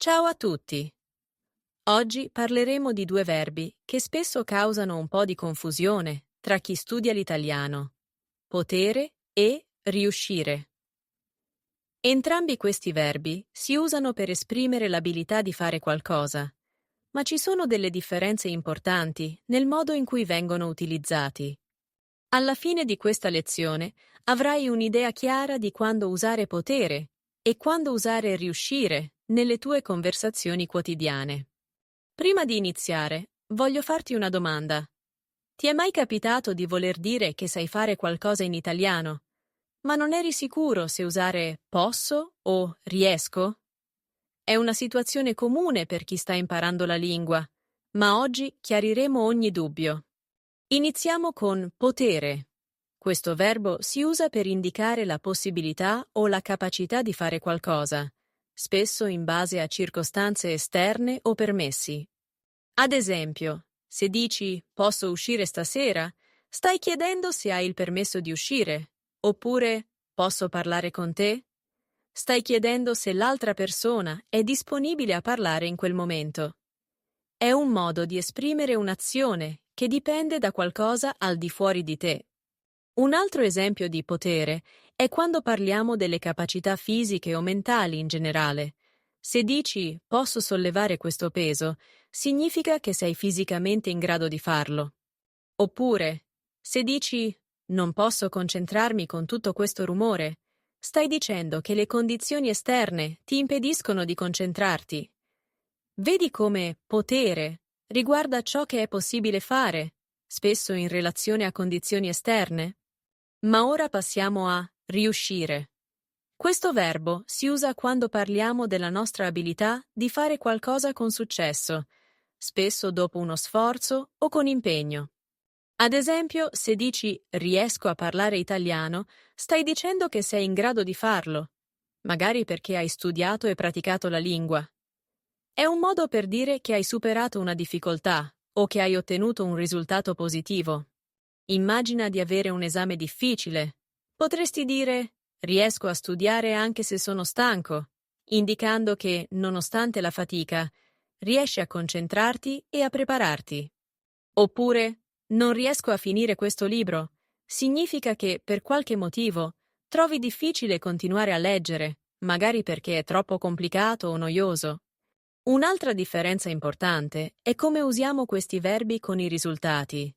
Ciao a tutti! Oggi parleremo di due verbi che spesso causano un po' di confusione tra chi studia l'italiano: potere e riuscire. Entrambi questi verbi si usano per esprimere l'abilità di fare qualcosa, ma ci sono delle differenze importanti nel modo in cui vengono utilizzati. Alla fine di questa lezione avrai un'idea chiara di quando usare potere e quando usare riuscire nelle tue conversazioni quotidiane. Prima di iniziare, voglio farti una domanda. Ti è mai capitato di voler dire che sai fare qualcosa in italiano, ma non eri sicuro se usare posso o riesco? È una situazione comune per chi sta imparando la lingua, ma oggi chiariremo ogni dubbio. Iniziamo con potere. Questo verbo si usa per indicare la possibilità o la capacità di fare qualcosa, spesso in base a circostanze esterne o permessi. Ad esempio, se dici "posso uscire stasera", stai chiedendo se hai il permesso di uscire, oppure "posso parlare con te?". Stai chiedendo se l'altra persona è disponibile a parlare in quel momento. È un modo di esprimere un'azione che dipende da qualcosa al di fuori di te. Un altro esempio di potere è quando parliamo delle capacità fisiche o mentali in generale. Se dici "posso sollevare questo peso", significa che sei fisicamente in grado di farlo. Oppure, se dici "non posso concentrarmi con tutto questo rumore", stai dicendo che le condizioni esterne ti impediscono di concentrarti. Vedi come potere riguarda ciò che è possibile fare, spesso in relazione a condizioni esterne? Ma ora passiamo a riuscire. Questo verbo si usa quando parliamo della nostra abilità di fare qualcosa con successo, spesso dopo uno sforzo o con impegno. Ad esempio, se dici riesco a parlare italiano, stai dicendo che sei in grado di farlo, magari perché hai studiato e praticato la lingua. È un modo per dire che hai superato una difficoltà o che hai ottenuto un risultato positivo. Immagina di avere un esame difficile. Potresti dire riesco a studiare anche se sono stanco, indicando che, nonostante la fatica, riesci a concentrarti e a prepararti. Oppure non riesco a finire questo libro. Significa che, per qualche motivo, trovi difficile continuare a leggere, magari perché è troppo complicato o noioso. Un'altra differenza importante è come usiamo questi verbi con i risultati.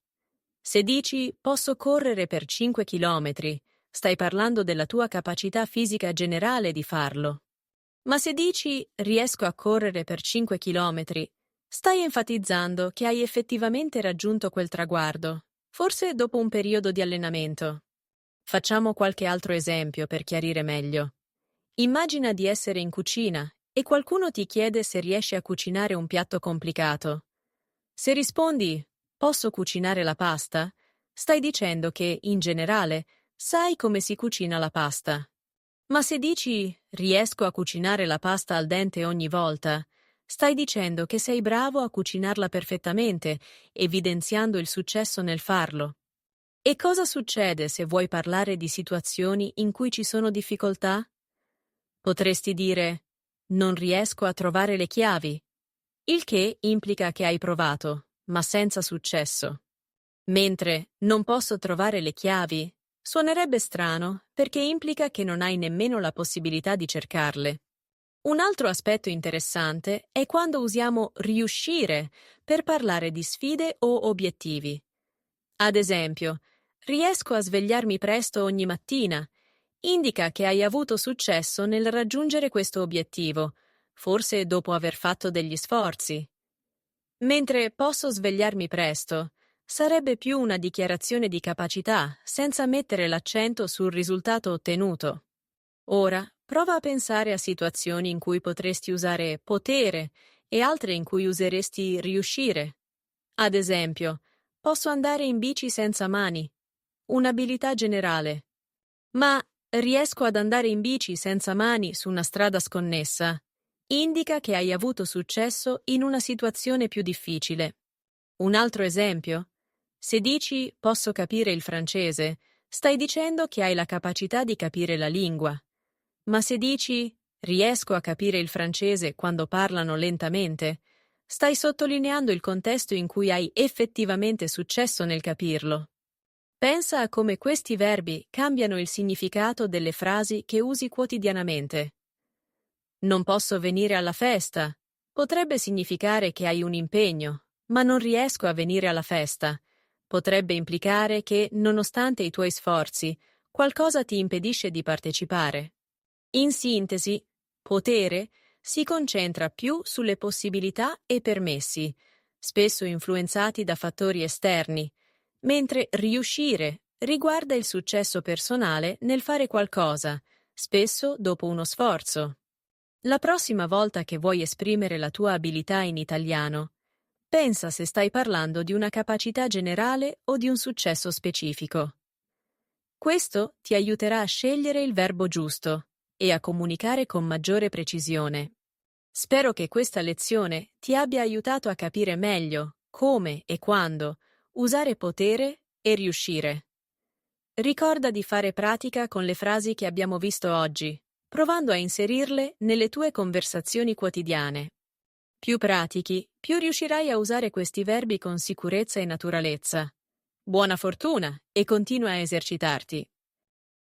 Se dici "posso correre per 5 chilometri", stai parlando della tua capacità fisica generale di farlo. Ma se dici "riesco a correre per 5 chilometri", stai enfatizzando che hai effettivamente raggiunto quel traguardo, forse dopo un periodo di allenamento. Facciamo qualche altro esempio per chiarire meglio. Immagina di essere in cucina e qualcuno ti chiede se riesci a cucinare un piatto complicato. Se rispondi "posso cucinare la pasta", stai dicendo che, in generale, sai come si cucina la pasta. Ma se dici "riesco a cucinare la pasta al dente ogni volta", stai dicendo che sei bravo a cucinarla perfettamente, evidenziando il successo nel farlo. E cosa succede se vuoi parlare di situazioni in cui ci sono difficoltà? Potresti dire "non riesco a trovare le chiavi", il che implica che hai provato, ma senza successo. Mentre "non posso trovare le chiavi" suonerebbe strano perché implica che non hai nemmeno la possibilità di cercarle. Un altro aspetto interessante è quando usiamo riuscire per parlare di sfide o obiettivi. Ad esempio, riesco a svegliarmi presto ogni mattina. Indica che hai avuto successo nel raggiungere questo obiettivo, forse dopo aver fatto degli sforzi. Mentre posso svegliarmi presto, sarebbe più una dichiarazione di capacità, senza mettere l'accento sul risultato ottenuto. Ora, prova a pensare a situazioni in cui potresti usare potere e altre in cui useresti riuscire. Ad esempio, posso andare in bici senza mani, un'abilità generale. Ma riesco ad andare in bici senza mani su una strada sconnessa. Indica che hai avuto successo in una situazione più difficile. Un altro esempio? Se dici "posso capire il francese", stai dicendo che hai la capacità di capire la lingua. Ma se dici Riesco a capire il francese quando parlano lentamente. Stai sottolineando il contesto in cui hai effettivamente successo nel capirlo. Pensa a come questi verbi cambiano il significato delle frasi che usi quotidianamente. Non posso venire alla festa. Potrebbe significare che hai un impegno, ma non riesco a venire alla festa. Potrebbe implicare che, nonostante i tuoi sforzi, qualcosa ti impedisce di partecipare. In sintesi, potere si concentra più sulle possibilità e permessi, spesso influenzati da fattori esterni, mentre riuscire riguarda il successo personale nel fare qualcosa, spesso dopo uno sforzo. La prossima volta che vuoi esprimere la tua abilità in italiano, pensa se stai parlando di una capacità generale o di un successo specifico. Questo ti aiuterà a scegliere il verbo giusto e a comunicare con maggiore precisione. Spero che questa lezione ti abbia aiutato a capire meglio come e quando usare potere e riuscire. Ricorda di fare pratica con le frasi che abbiamo visto oggi, provando a inserirle nelle tue conversazioni quotidiane. Più pratichi, più riuscirai a usare questi verbi con sicurezza e naturalezza. Buona fortuna e continua a esercitarti.